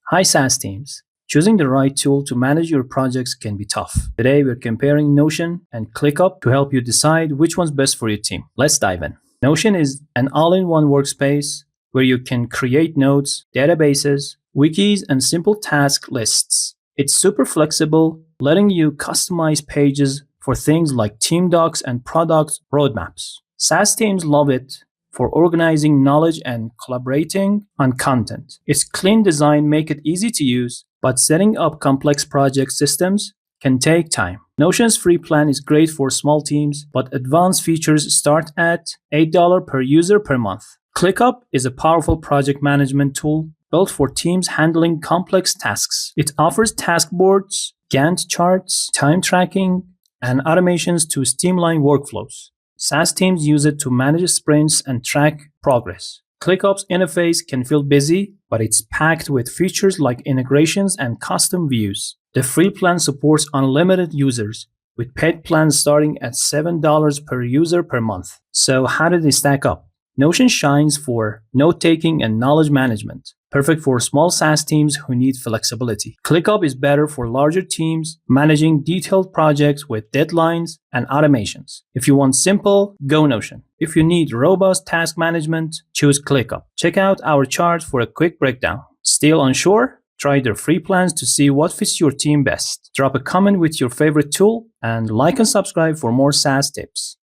Hi SaaS teams. Choosing the right tool to manage your projects can be tough. Today we're comparing Notion and ClickUp to help you decide which one's best for your team. Let's dive in. Notion is an all-in-one workspace where you can create notes, databases, wikis, and simple task lists. It's super flexible, letting you customize pages for things like team docs and product roadmaps. SaaS teams love it for organizing knowledge and collaborating on content. Its clean design makes it easy to use, but setting up complex project systems can take time. Notion's free plan is great for small teams, but advanced features start at $8 per user per month. ClickUp is a powerful project management tool built for teams handling complex tasks. It offers task boards, Gantt charts, time tracking, and automations to streamline workflows. SaaS teams use it to manage sprints and track progress. ClickUp's interface can feel busy, but it's packed with features like integrations and custom views. The free plan supports unlimited users, with paid plans starting at $7 per user per month. So how did they stack up? Notion shines for note-taking and knowledge management, perfect for small SaaS teams who need flexibility. ClickUp is better for larger teams managing detailed projects with deadlines and automations. If you want simple, go Notion. If you need robust task management, choose ClickUp. Check out our chart for a quick breakdown. Still unsure? Try their free plans to see what fits your team best. Drop a comment with your favorite tool and like and subscribe for more SaaS tips.